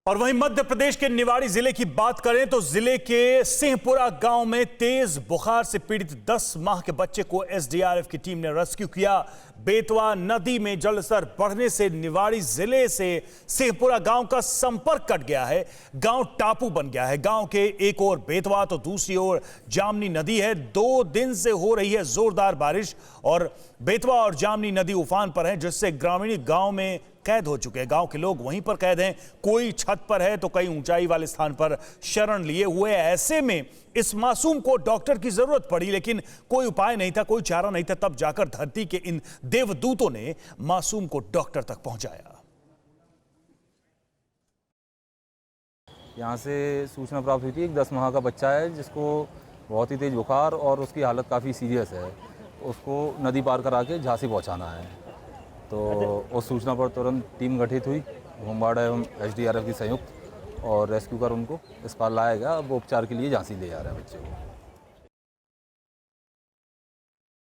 और वहीं मध्य प्रदेश के निवाड़ी जिले की बात करें तो जिले के सिंहपुरा गांव में तेज बुखार से पीड़ित 10 माह के बच्चे को एसडीआरएफ की टीम ने रेस्क्यू किया। बेतवा नदी में जलस्तर बढ़ने से निवाड़ी जिले से सिंहपुरा गांव का संपर्क कट गया है। गांव टापू बन गया है। गांव के एक ओर बेतवा तो दूसरी ओर जामनी नदी है। 2 दिन से हो रही है जोरदार बारिश और बेतवा और जामनी नदी उफान पर है, जिससे ग्रामीण गांव में कैद हो चुके हैं। गांव के लोग वहीं पर कैद हैं, कोई छत पर है तो कई ऊंचाई वाले स्थान पर शरण लिए हुए। ऐसे में इस मासूम को डॉक्टर की जरूरत पड़ी, लेकिन कोई उपाय नहीं था, कोई चारा नहीं था। तब जाकर धरती के इन देवदूतों ने मासूम को डॉक्टर तक पहुंचाया। यहाँ से सूचना प्राप्त हुई थी, एक 10 माह का बच्चा है जिसको बहुत ही तेज बुखार और उसकी हालत काफ़ी सीरियस है। उसको नदी पार करा के झांसी पहुँचाना है। तो उस सूचना पर तुरंत टीम गठित हुई, होमगार्ड एवं एसडीआरएफ की संयुक्त, और रेस्क्यू कर उनको इस पार लाया गया। अब उपचार के लिए झांसी ले जा रहा है बच्चे को।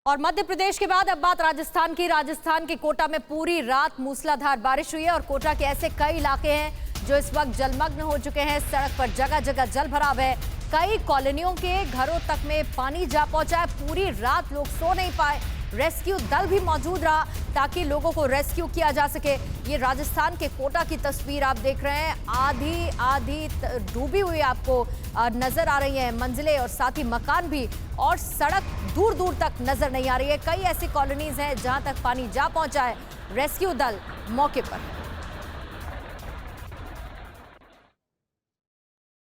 और मध्य प्रदेश के बाद अब बात राजस्थान की। राजस्थान के कोटा में पूरी रात मूसलाधार बारिश हुई है और कोटा के ऐसे कई इलाके हैं जो इस वक्त जलमग्न हो चुके हैं। सड़क पर जगह जगह जल भराव है। कई कॉलोनियों के घरों तक में पानी जा पहुंचा है। पूरी रात लोग सो नहीं पाए। रेस्क्यू दल भी मौजूद रहा ताकि लोगों को रेस्क्यू किया जा सके। ये राजस्थान के कोटा की तस्वीर आप देख रहे हैं। आधी आधी डूबी हुई आपको नजर आ रही है मंजिलें और साथ ही मकान भी, और सड़क दूर दूर तक नजर नहीं आ रही है। कई ऐसी कॉलोनीज हैं जहां तक पानी जा पहुंचा है। रेस्क्यू दल मौके पर।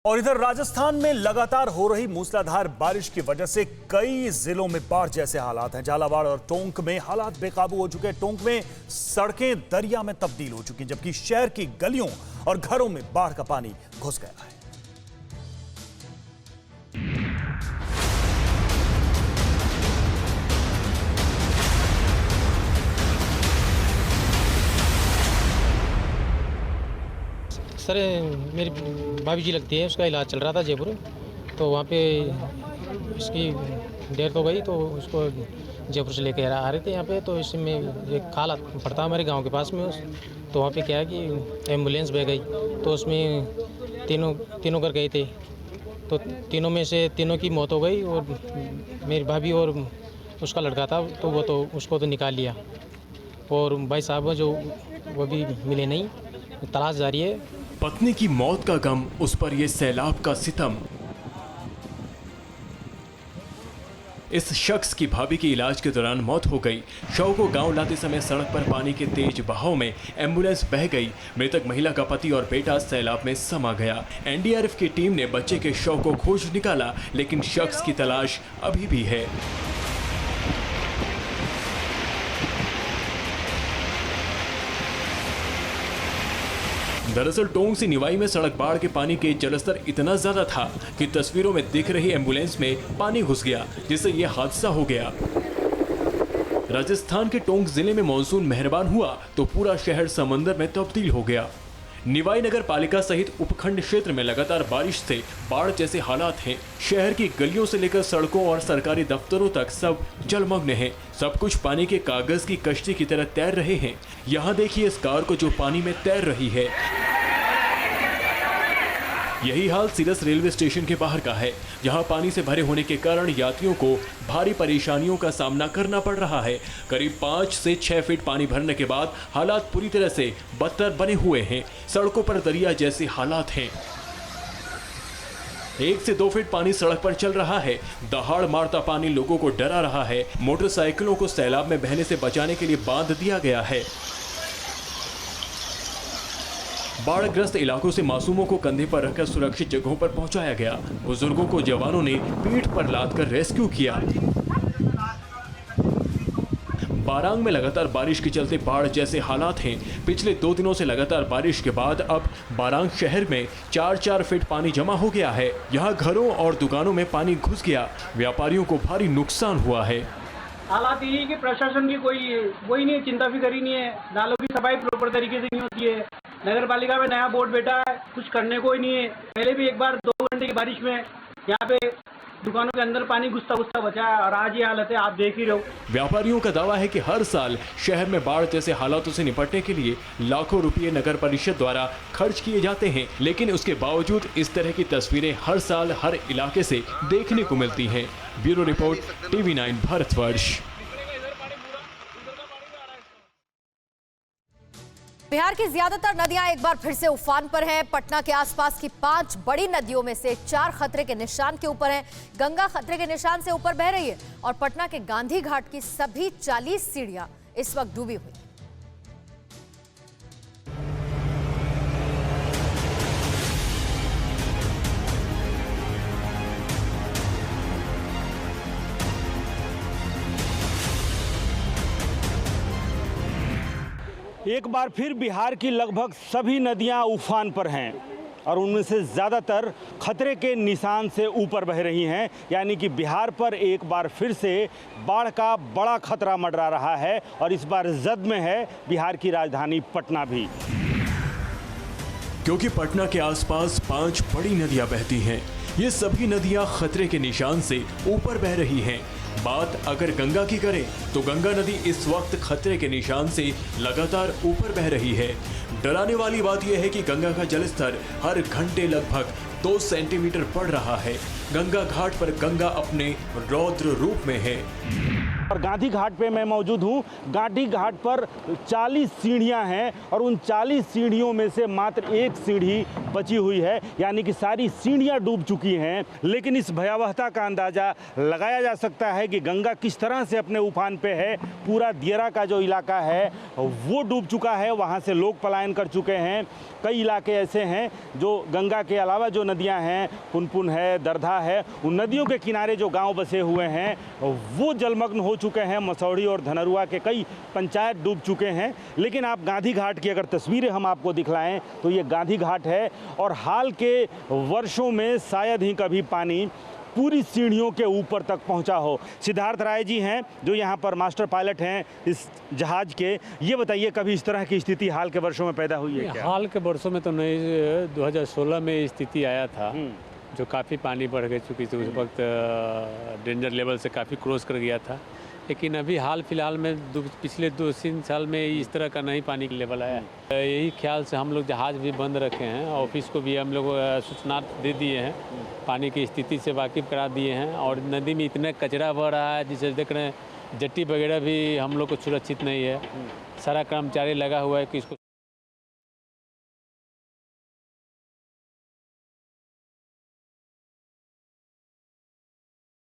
और इधर राजस्थान में लगातार हो रही मूसलाधार बारिश की वजह से कई जिलों में बाढ़ जैसे हालात हैं। झालावाड़ और टोंक में हालात बेकाबू हो चुके हैं। टोंक में सड़कें दरिया में तब्दील हो चुकी हैं, जबकि शहर की गलियों और घरों में बाढ़ का पानी घुस गया है। सर, मेरी भाभी जी लगती है, उसका इलाज चल रहा था जयपुर। तो वहाँ पे उसकी डेथ हो गई, तो उसको जयपुर से लेकर आ रहे थे यहाँ पे। तो इसमें एक खाला पड़ता हमारे गांव के पास में। तो वहाँ पे क्या है कि एम्बुलेंस बह गई, तो उसमें तीनों घर गए थे। तो तीनों में से तीनों की मौत हो गई और मेरी भाभी और उसका लड़का था तो वो तो उसको तो निकाल लिया। और भाई साहब जो वो भी मिले नहीं, तलाश जारी है। पत्नी की मौत का गम, उस पर ये सैलाब का सितम। इस शख्स की भाभी की इलाज के दौरान मौत हो गई। शव को गांव लाते समय सड़क पर पानी के तेज बहाव में एम्बुलेंस बह गई। मृतक महिला का पति और बेटा सैलाब में समा गया। एनडीआरएफ की टीम ने बच्चे के शव को खोज निकाला, लेकिन शख्स की तलाश अभी भी है। दरअसल टोंक से निवाई में सड़क बाढ़ के पानी के जलस्तर इतना ज्यादा था कि तस्वीरों में दिख रही एम्बुलेंस में पानी घुस गया, जिससे यह हादसा हो गया। राजस्थान के टोंक जिले में मानसून मेहरबान हुआ तो पूरा शहर समंदर में तब्दील हो गया। निवाई नगर पालिका सहित उपखंड क्षेत्र में लगातार बारिश से बाढ़ जैसे हालात हैं। शहर की गलियों से लेकर सड़कों और सरकारी दफ्तरों तक सब जलमग्न हैं। सब कुछ पानी के कागज की कश्ती की तरह तैर रहे हैं। यहाँ देखिए इस कार को जो पानी में तैर रही है। यही हाल सीरस रेलवे स्टेशन के बाहर का है, जहां पानी से भरे होने के कारण यात्रियों को भारी परेशानियों का सामना करना पड़ रहा है। करीब 5 से 6 फीट पानी भरने के बाद हालात पूरी तरह से बदतर बने हुए हैं। सड़कों पर दरिया जैसे हालात हैं। 1 से 2 फीट पानी सड़क पर चल रहा है। दहाड़ मारता पानी लोगों को डरा रहा है। मोटरसाइकिलों को सैलाब में बहने से बचाने के लिए बांध दिया गया है। बाढ़ग्रस्त इलाकों से मासूमों को कंधे पर रखकर सुरक्षित जगहों पर पहुंचाया गया। बुजुर्गों को जवानों ने पीठ पर लादकर रेस्क्यू किया। बारांग में लगातार बारिश के चलते बाढ़ जैसे हालात हैं। पिछले 2 दिनों से लगातार बारिश के बाद अब बारांग शहर में 4-4 फीट पानी जमा हो गया है। यहाँ घरों और दुकानों में पानी घुस गया। व्यापारियों को भारी नुकसान हुआ है। हालात यही है कि प्रशासन की कोई नहीं, चिंता फिक्र ही नहीं है। नालों की सफाई प्रॉपर तरीके से नहीं होती है। नगर पालिका में नया बोर्ड बैठा है, कुछ करने को ही नहीं है। पहले भी एक बार 2 घंटे की बारिश में यहाँ पे दुकानों के अंदर पानी घुसता घुसता बचा है और आज ये हालत है, आप देख ही रहे हो। व्यापारियों का दावा है कि हर साल शहर में बाढ़ जैसे हालातों से निपटने के लिए लाखों रुपए नगर परिषद द्वारा खर्च किए जाते हैं, लेकिन उसके बावजूद इस तरह की तस्वीरें हर साल हर इलाके से देखने को मिलती हैं। Bureau report, TV9 Bharatvarsh. Bihar की ज्यादातर नदियां एक बार फिर से उफान पर हैं। पटना के आसपास की 5 बड़ी नदियों में से 4 खतरे के निशान के ऊपर हैं। गंगा खतरे के निशान से ऊपर बह रही है और पटना के गांधी घाट की सभी 40 सीढ़ियां इस वक्त डूबी हुई। एक बार फिर बिहार की लगभग सभी नदियां उफान पर हैं और उनमें से ज़्यादातर खतरे के निशान से ऊपर बह रही हैं, यानी कि बिहार पर एक बार फिर से बाढ़ का बड़ा खतरा मंडरा रहा है और इस बार जद में है बिहार की राजधानी पटना भी। क्योंकि पटना के आसपास 5 बड़ी नदियां बहती हैं। ये सभी नदियां खतरे के निशान से ऊपर बह रही हैं। बात अगर गंगा की करें तो गंगा नदी इस वक्त खतरे के निशान से लगातार ऊपर बह रही है। डराने वाली बात यह है कि गंगा का जलस्तर हर घंटे लगभग 2 सेंटीमीटर बढ़ रहा है। गंगा घाट पर गंगा अपने रौद्र रूप में है। और गांधी घाट पे मैं मौजूद हूँ। गांधी घाट पर 40 सीढ़ियाँ हैं और उन 40 सीढ़ियों में से मात्र एक सीढ़ी बची हुई है, यानी कि सारी सीढ़ियाँ डूब चुकी हैं। लेकिन इस भयावहता का अंदाज़ा लगाया जा सकता है कि गंगा किस तरह से अपने उफान पे है। पूरा दियरा का जो इलाका है वो डूब चुका है, वहाँ से लोग पलायन कर चुके हैं। कई इलाके ऐसे हैं जो गंगा के अलावा जो नदियाँ हैं, पुनपुन है, दरधा है, उन नदियों के किनारे जो गाँव बसे हुए हैं वो जलमग्न हो चुके हैं। मसौड़ी और धनरुआ के कई पंचायत डूब चुके हैं। लेकिन आप गांधी घाट की अगर तस्वीरें हम आपको दिखलाएं तो ये गांधी घाट है और हाल के वर्षों में शायद ही कभी पानी पूरी सीढ़ियों के ऊपर तक पहुंचा हो। सिद्धार्थ राय जी हैं जो यहाँ पर मास्टर पायलट हैं इस जहाज के। ये बताइए, कभी इस तरह की स्थिति हाल के वर्षों में पैदा हुई है क्या? हाल के वर्षों में तो नहीं, 2016 में स्थिति आया था जो काफ़ी पानी बढ़ गई चुकी थी। उस वक्त डेंजर लेवल से काफ़ी क्रॉस कर गया था। लेकिन अभी हाल फिलहाल में पिछले 2-3 साल में इस तरह का नहीं पानी का लेवल आया। यही ख्याल से हम लोग जहाज़ भी बंद रखे हैं। ऑफिस को भी हम लोग सूचना दे दिए हैं, पानी की स्थिति से वाकिफ़ करा दिए हैं। और नदी में इतना कचरा बह रहा है जिसे देख रहे हैं, जट्टी वगैरह भी हम लोग को सुरक्षित नहीं है। सारा कर्मचारी लगा हुआ है कि इसको